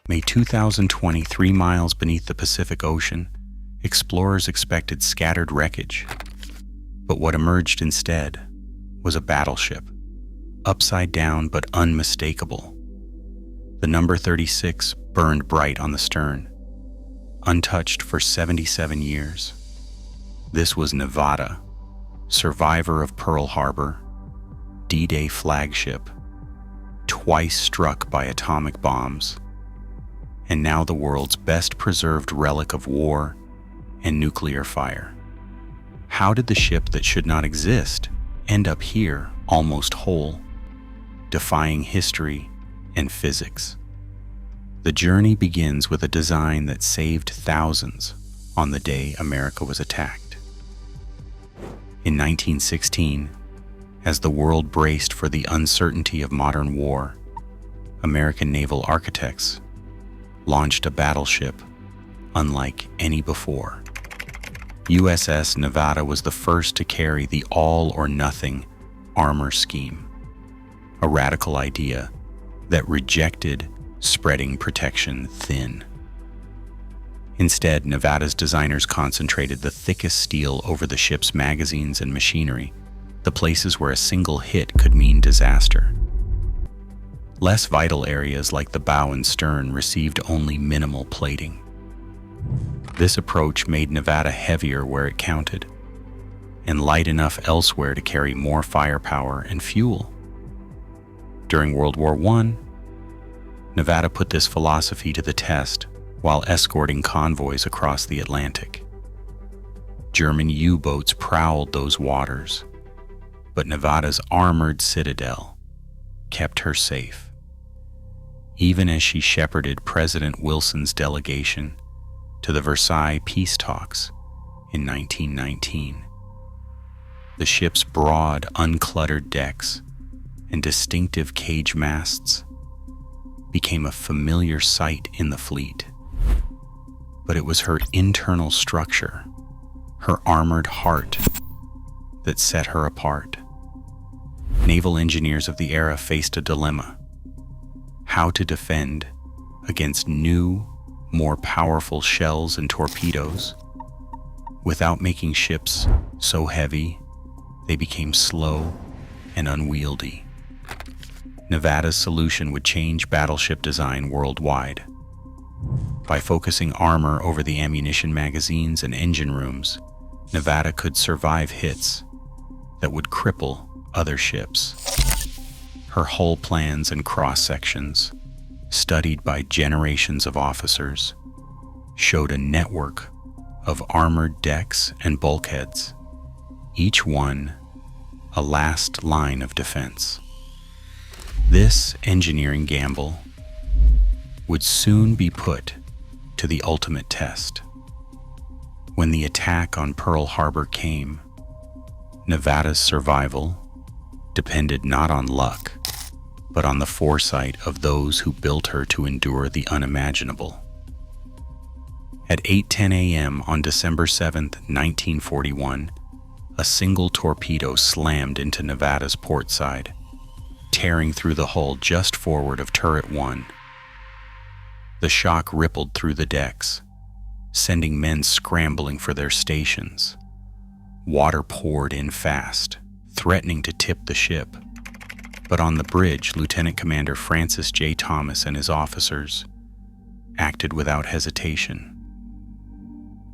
May 2020, 3 miles beneath the Pacific Ocean, explorers expected scattered wreckage. But what emerged instead was a battleship, upside down but unmistakable. The number 36 burned bright on the stern, untouched for 77 years. This was Nevada, survivor of Pearl Harbor, D-Day flagship, twice struck by atomic bombs, and now the world's best preserved relic of war and nuclear fire. How did the ship that should not exist end up here almost whole, defying history and physics? The journey begins with a design that saved thousands on the day America was attacked. In 1916, as the world braced for the uncertainty of modern war, American naval architects launched a battleship unlike any before. USS Nevada was the first to carry the all-or-nothing armor scheme, a radical idea that rejected spreading protection thin. Instead, Nevada's designers concentrated the thickest steel over the ship's magazines and machinery, the places where a single hit could mean disaster. Less vital areas like the bow and stern received only minimal plating. This approach made Nevada heavier where it counted, and light enough elsewhere to carry more firepower and fuel. During World War I, Nevada put this philosophy to the test while escorting convoys across the Atlantic. German U-boats prowled those waters, but Nevada's armored citadel kept her safe. Even as she shepherded President Wilson's delegation to the Versailles peace talks in 1919. The ship's broad, uncluttered decks and distinctive cage masts became a familiar sight in the fleet. But it was her internal structure, her armored heart, that set her apart. Naval engineers of the era faced a dilemma: how to defend against new, more powerful shells and torpedoes without making ships so heavy they became slow and unwieldy. Nevada's solution would change battleship design worldwide. By focusing armor over the ammunition magazines and engine rooms, Nevada could survive hits that would cripple other ships. Her hull plans and cross-sections, studied by generations of officers, showed a network of armored decks and bulkheads, each one a last line of defense. This engineering gamble would soon be put to the ultimate test. When the attack on Pearl Harbor came, Nevada's survival depended not on luck, but on the foresight of those who built her to endure the unimaginable. At 8:10 a.m. on December 7, 1941, a single torpedo slammed into Nevada's port side, tearing through the hull just forward of Turret 1. The shock rippled through the decks, sending men scrambling for their stations. Water poured in fast, threatening to tip the ship. But on the bridge, Lieutenant Commander Francis J. Thomas and his officers acted without hesitation.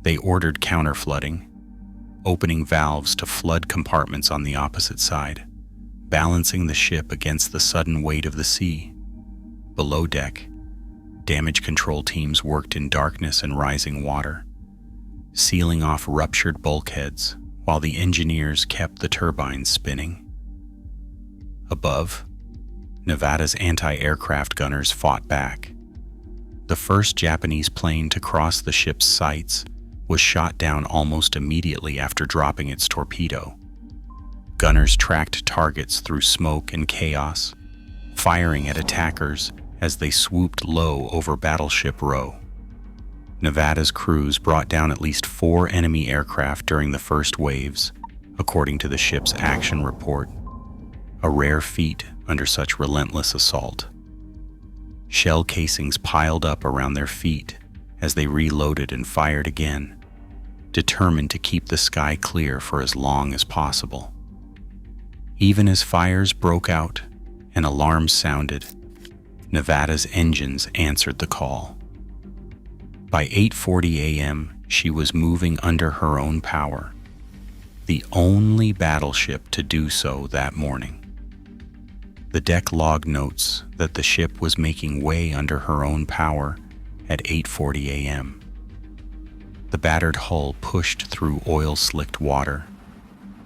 They ordered counterflooding, opening valves to flood compartments on the opposite side, balancing the ship against the sudden weight of the sea. Below deck, damage control teams worked in darkness and rising water, sealing off ruptured bulkheads while the engineers kept the turbines spinning. Above, Nevada's anti-aircraft gunners fought back. The first Japanese plane to cross the ship's sights was shot down almost immediately after dropping its torpedo. Gunners tracked targets through smoke and chaos, firing at attackers as they swooped low over Battleship Row. Nevada's crews brought down at least 4 enemy aircraft during the first waves, according to the ship's action report, a rare feat under such relentless assault. Shell casings piled up around their feet as they reloaded and fired again, determined to keep the sky clear for as long as possible. Even as fires broke out and alarms sounded, Nevada's engines answered the call. By 8:40 a.m., she was moving under her own power, the only battleship to do so that morning. The deck log notes that the ship was making way under her own power at 8:40 a.m. The battered hull pushed through oil-slicked water,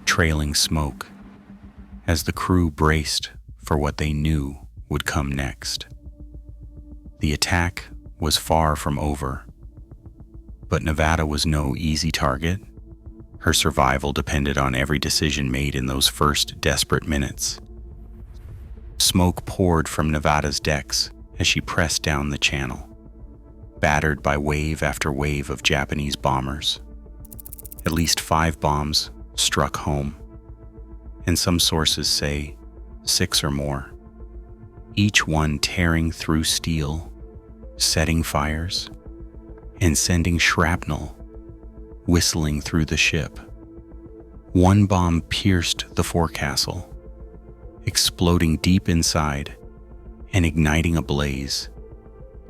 trailing smoke, as the crew braced for what they knew would come next. The attack was far from over, but Nevada was no easy target. Her survival depended on every decision made in those first desperate minutes. Smoke poured from Nevada's decks as she pressed down the channel, battered by wave after wave of Japanese bombers. At least 5 bombs struck home, and some sources say 6 or more, each one tearing through steel, setting fires, and sending shrapnel whistling through the ship. One bomb pierced the forecastle, exploding deep inside and igniting a blaze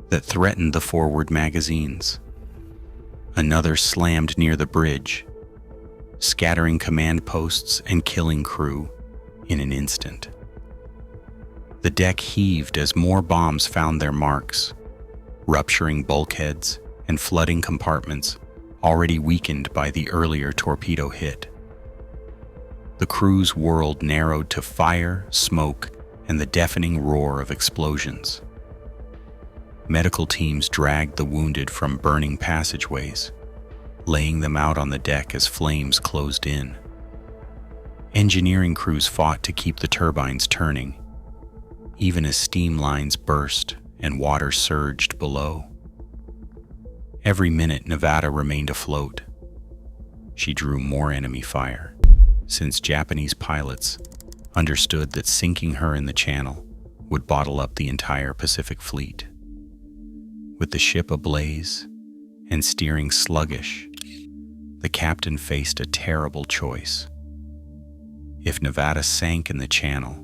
that threatened the forward magazines. Another slammed near the bridge, scattering command posts and killing crew in an instant. The deck heaved as more bombs found their marks, rupturing bulkheads and flooding compartments already weakened by the earlier torpedo hit. The crew's world narrowed to fire, smoke, and the deafening roar of explosions. Medical teams dragged the wounded from burning passageways, laying them out on the deck as flames closed in. Engineering crews fought to keep the turbines turning, even as steam lines burst and water surged below. Every minute Nevada remained afloat, she drew more enemy fire, since Japanese pilots understood that sinking her in the channel would bottle up the entire Pacific Fleet. With the ship ablaze and steering sluggish, the captain faced a terrible choice. If Nevada sank in the channel,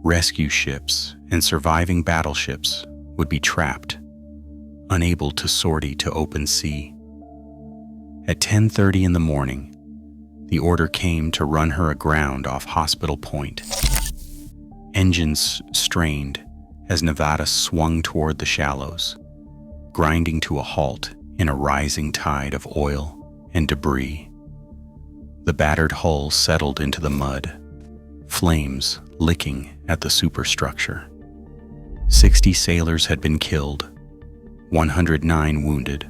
rescue ships and surviving battleships would be trapped, unable to sortie to open sea. At 10:30 in the morning, the order came to run her aground off Hospital Point. Engines strained as Nevada swung toward the shallows, grinding to a halt in a rising tide of oil and debris. The battered hull settled into the mud, flames licking at the superstructure. 60 sailors had been killed, 109 wounded,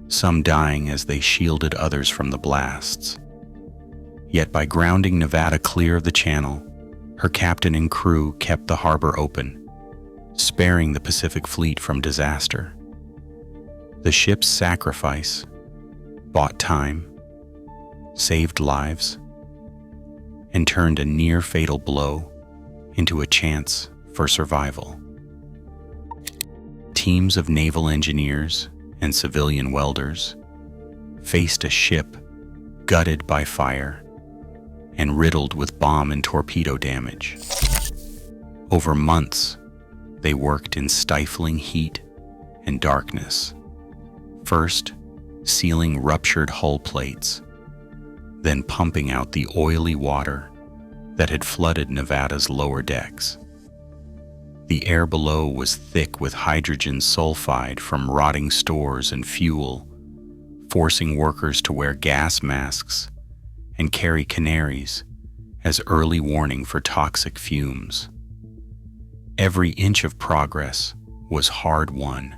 some dying as they shielded others from the blasts. Yet by grounding Nevada clear of the channel, her captain and crew kept the harbor open, sparing the Pacific Fleet from disaster. The ship's sacrifice bought time, saved lives, and turned a near-fatal blow into a chance for survival. Teams of naval engineers and civilian welders faced a ship gutted by fire and riddled with bomb and torpedo damage. Over months, they worked in stifling heat and darkness, first sealing ruptured hull plates, then pumping out the oily water that had flooded Nevada's lower decks. The air below was thick with hydrogen sulfide from rotting stores and fuel, forcing workers to wear gas masks and carry canaries as early warning for toxic fumes. Every inch of progress was hard-won,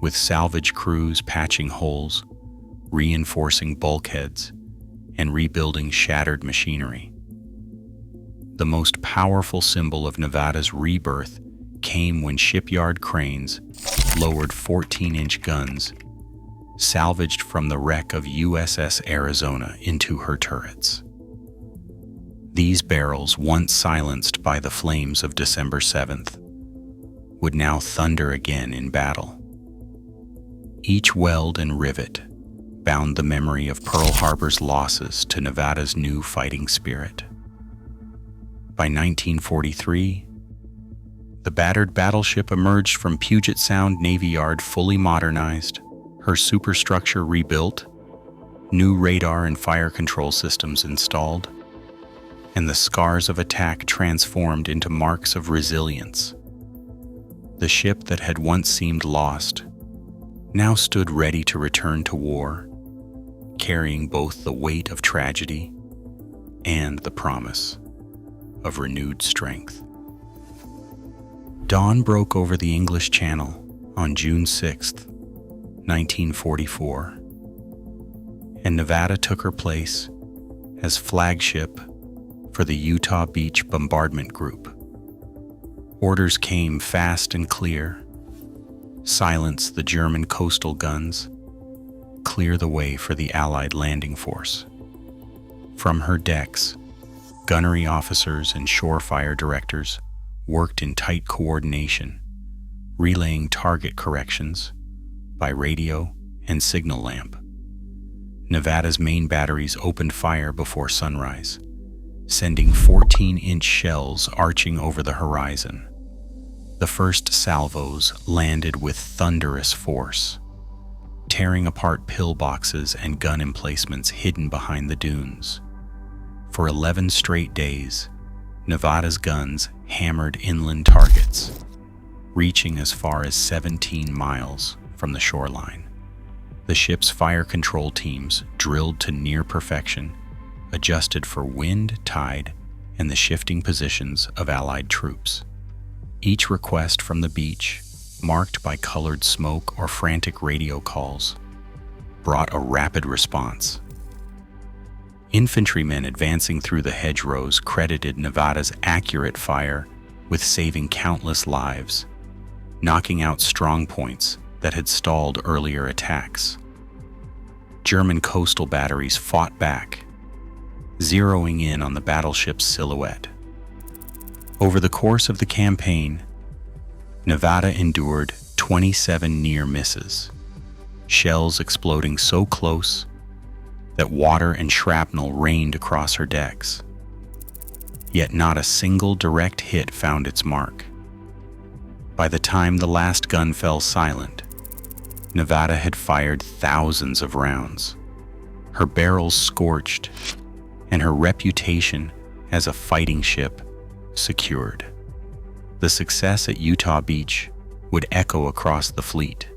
with salvage crews patching holes, reinforcing bulkheads, and rebuilding shattered machinery. The most powerful symbol of Nevada's rebirth came when shipyard cranes lowered 14-inch guns, salvaged from the wreck of USS Arizona, into her turrets. These barrels, once silenced by the flames of December 7th, would now thunder again in battle. Each weld and rivet bound the memory of Pearl Harbor's losses to Nevada's new fighting spirit. By 1943, the battered battleship emerged from Puget Sound Navy Yard fully modernized, her superstructure rebuilt, new radar and fire control systems installed, and the scars of attack transformed into marks of resilience. The ship that had once seemed lost now stood ready to return to war, carrying both the weight of tragedy and the promise of renewed strength. Dawn broke over the English Channel on June 6, 1944, and Nevada took her place as flagship for the Utah Beach Bombardment Group. Orders came fast and clear: silence the German coastal guns, clear the way for the Allied landing force. From her decks, gunnery officers and shore fire directors worked in tight coordination, relaying target corrections by radio and signal lamp. Nevada's main batteries opened fire before sunrise, sending 14-inch shells arching over the horizon. The first salvos landed with thunderous force, tearing apart pillboxes and gun emplacements hidden behind the dunes. For 11 straight days, Nevada's guns hammered inland targets, reaching as far as 17 miles from the shoreline. The ship's fire control teams drilled to near perfection, adjusted for wind, tide, and the shifting positions of Allied troops. Each request from the beach, marked by colored smoke or frantic radio calls, brought a rapid response. Infantrymen advancing through the hedgerows credited Nevada's accurate fire with saving countless lives, knocking out strong points that had stalled earlier attacks. German coastal batteries fought back, zeroing in on the battleship's silhouette. Over the course of the campaign, Nevada endured 27 near misses, shells exploding so close that water and shrapnel rained across her decks. Yet not a single direct hit found its mark. By the time the last gun fell silent, Nevada had fired thousands of rounds, her barrels scorched, and her reputation as a fighting ship secured. The success at Utah Beach would echo across the fleet,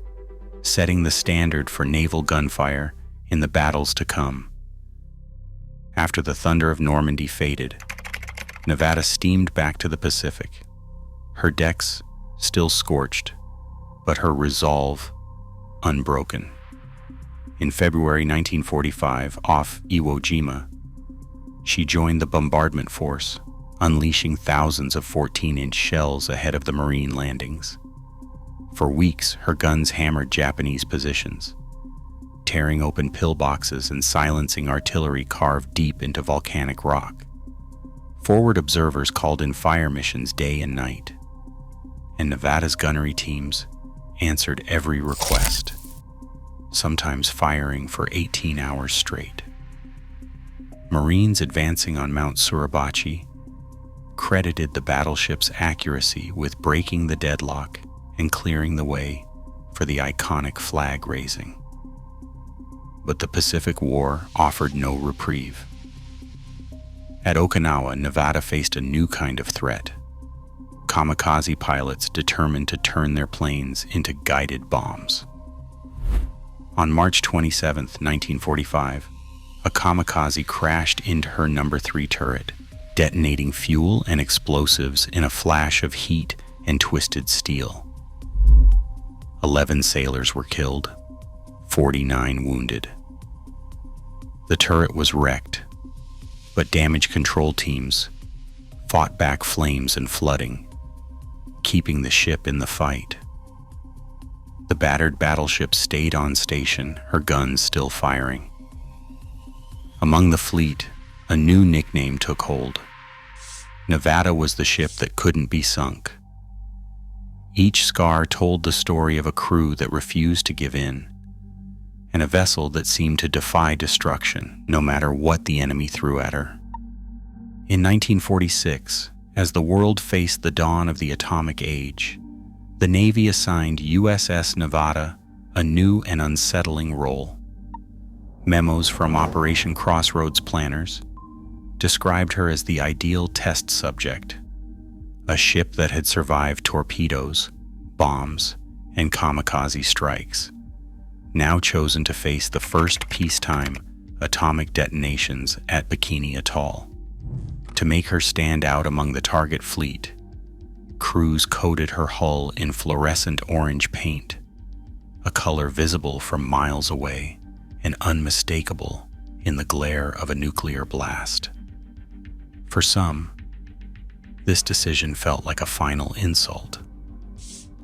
setting the standard for naval gunfire in the battles to come. After the thunder of Normandy faded, Nevada steamed back to the Pacific, her decks still scorched, but her resolve unbroken. In February 1945, off Iwo Jima, she joined the bombardment force, unleashing thousands of 14-inch shells ahead of the Marine landings. For weeks, her guns hammered Japanese positions, tearing open pillboxes and silencing artillery carved deep into volcanic rock. Forward observers called in fire missions day and night, and Nevada's gunnery teams answered every request, sometimes firing for 18 hours straight. Marines advancing on Mount Suribachi credited the battleship's accuracy with breaking the deadlock and clearing the way for the iconic flag raising. But the Pacific War offered no reprieve. At Okinawa, Nevada faced a new kind of threat: kamikaze pilots determined to turn their planes into guided bombs. On March 27, 1945, a kamikaze crashed into her No. 3 turret, detonating fuel and explosives in a flash of heat and twisted steel. 11 sailors were killed, 49 wounded. The turret was wrecked, but damage control teams fought back flames and flooding, keeping the ship in the fight. The battered battleship stayed on station, her guns still firing. Among the fleet, a new nickname took hold. Nevada was the ship that couldn't be sunk. Each scar told the story of a crew that refused to give in, and a vessel that seemed to defy destruction no matter what the enemy threw at her. In 1946, as the world faced the dawn of the atomic age, the Navy assigned USS Nevada a new and unsettling role. Memos from Operation Crossroads planners described her as the ideal test subject, a ship that had survived torpedoes, bombs, and kamikaze strikes, now chosen to face the first peacetime atomic detonations at Bikini Atoll. To make her stand out among the target fleet, crews coated her hull in fluorescent orange paint, a color visible from miles away and unmistakable in the glare of a nuclear blast. For some, this decision felt like a final insult.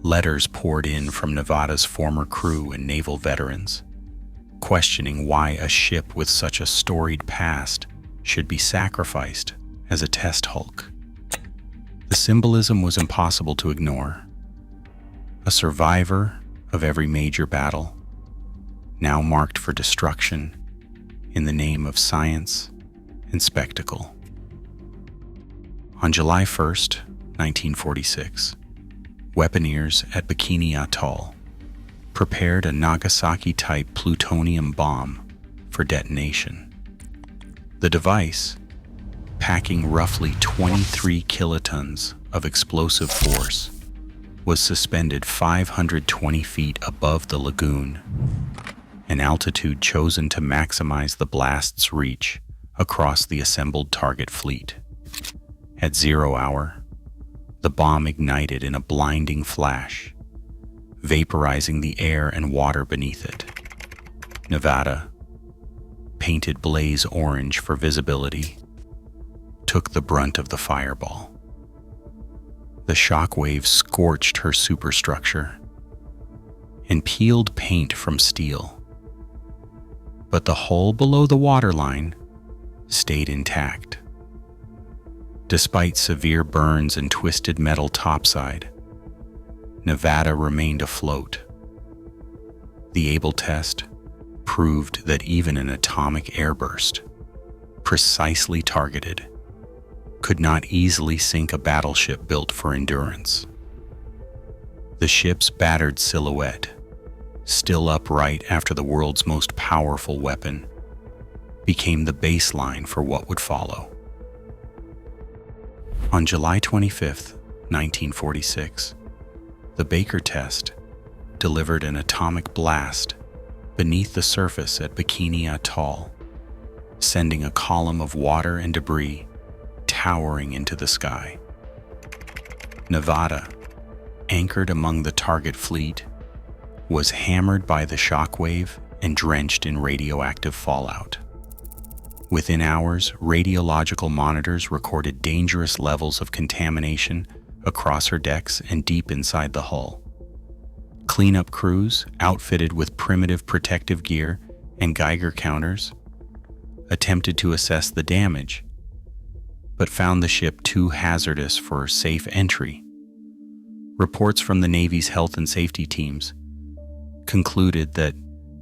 Letters poured in from Nevada's former crew and naval veterans, questioning why a ship with such a storied past should be sacrificed as a test hulk. The symbolism was impossible to ignore. A survivor of every major battle, now marked for destruction in the name of science and spectacle. On July 1st, 1946, weaponeers at Bikini Atoll prepared a Nagasaki-type plutonium bomb for detonation. The device, packing roughly 23 kilotons of explosive force, was suspended 520 feet above the lagoon, an altitude chosen to maximize the blast's reach across the assembled target fleet. At 0 hour, the bomb ignited in a blinding flash, vaporizing the air and water beneath it. Nevada, painted blaze orange for visibility, took the brunt of the fireball. The shock wave scorched her superstructure and peeled paint from steel, but the hull below the waterline stayed intact. Despite severe burns and twisted metal topside, Nevada remained afloat. The Able test proved that even an atomic airburst, precisely targeted, could not easily sink a battleship built for endurance. The ship's battered silhouette, still upright after the world's most powerful weapon, became the baseline for what would follow. On July 25, 1946, the Baker test delivered an atomic blast beneath the surface at Bikini Atoll, sending a column of water and debris towering into the sky. Nevada, anchored among the target fleet, was hammered by the shockwave and drenched in radioactive fallout. Within hours, radiological monitors recorded dangerous levels of contamination across her decks and deep inside the hull. Cleanup crews, outfitted with primitive protective gear and Geiger counters, attempted to assess the damage, but found the ship too hazardous for safe entry. Reports from the Navy's health and safety teams concluded that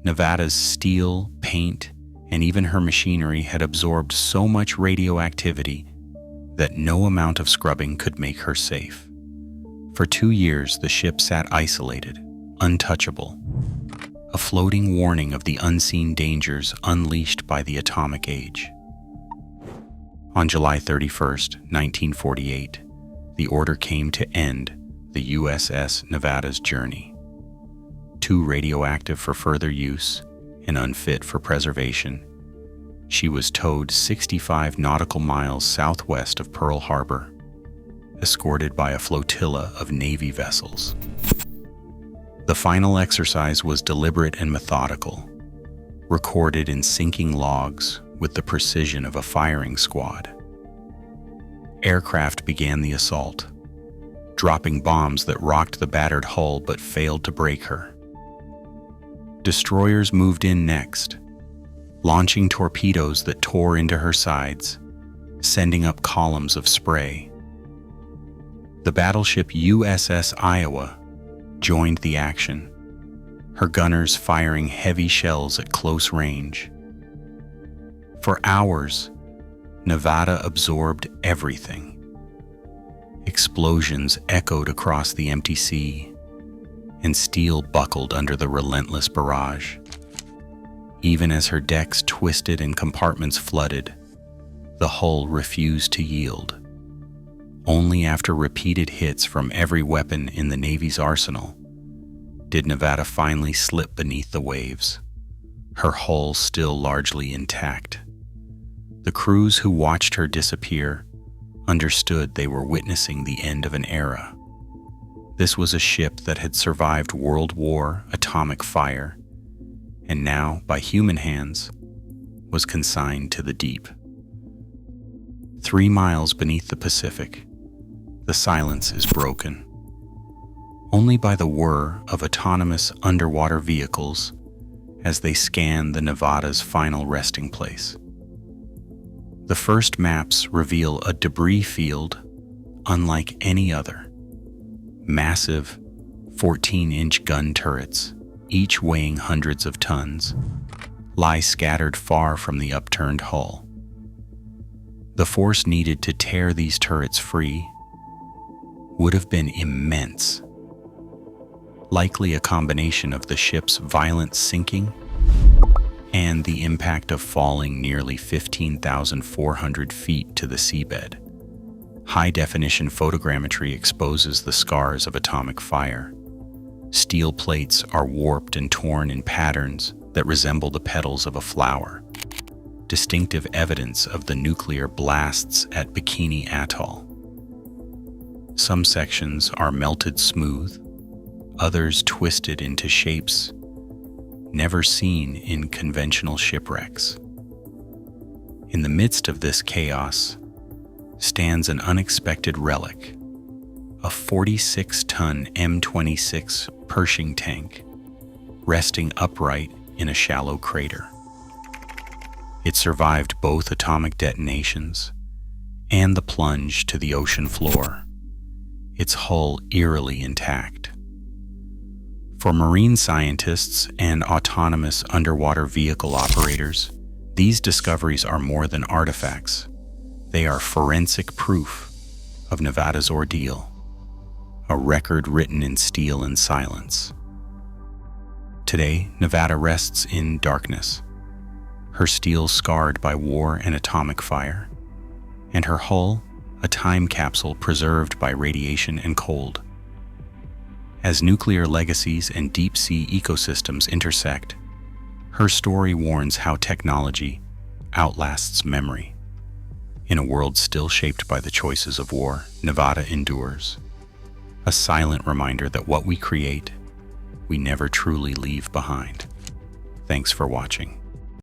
Nevada's steel, paint, and even her machinery had absorbed so much radioactivity that no amount of scrubbing could make her safe. For 2 years, the ship sat isolated, untouchable, a floating warning of the unseen dangers unleashed by the atomic age. On July 31st, 1948, the order came to end the USS Nevada's journey. Too radioactive for further use and unfit for preservation, she was towed 65 nautical miles southwest of Pearl Harbor, escorted by a flotilla of Navy vessels. The final exercise was deliberate and methodical, recorded in sinking logs with the precision of a firing squad. Aircraft began the assault, dropping bombs that rocked the battered hull but failed to break her. Destroyers moved in next, launching torpedoes that tore into her sides, sending up columns of spray. The battleship USS Iowa joined the action, her gunners firing heavy shells at close range. For hours, Nevada absorbed everything. Explosions echoed across the empty sea, and steel buckled under the relentless barrage. Even as her decks twisted and compartments flooded, the hull refused to yield. Only after repeated hits from every weapon in the Navy's arsenal did Nevada finally slip beneath the waves, her hull still largely intact. The crews who watched her disappear understood they were witnessing the end of an era. This was a ship that had survived World War, atomic fire, and now, by human hands, was consigned to the deep. 3 miles beneath the Pacific, the silence is broken. Only by the whir of autonomous underwater vehicles as they scan the Nevada's final resting place. The first maps reveal a debris field unlike any other. Massive 14-inch gun turrets, each weighing hundreds of tons, lie scattered far from the upturned hull. The force needed to tear these turrets free would have been immense, likely a combination of the ship's violent sinking and the impact of falling nearly 15,400 feet to the seabed. High-definition photogrammetry exposes the scars of atomic fire. Steel plates are warped and torn in patterns that resemble the petals of a flower, distinctive evidence of the nuclear blasts at Bikini Atoll. Some sections are melted smooth, others twisted into shapes never seen in conventional shipwrecks. In the midst of this chaos stands an unexpected relic, a 46-ton M26 Pershing tank resting upright in a shallow crater. It survived both atomic detonations and the plunge to the ocean floor, its hull eerily intact. For marine scientists and autonomous underwater vehicle operators, these discoveries are more than artifacts. They are forensic proof of Nevada's ordeal, a record written in steel and silence. Today, Nevada rests in darkness, her steel scarred by war and atomic fire, and her hull a time capsule preserved by radiation and cold. As nuclear legacies and deep-sea ecosystems intersect, her story warns how technology outlasts memory. In a world still shaped by the choices of war, Nevada endures, a silent reminder that what we create, we never truly leave behind. Thanks for watching.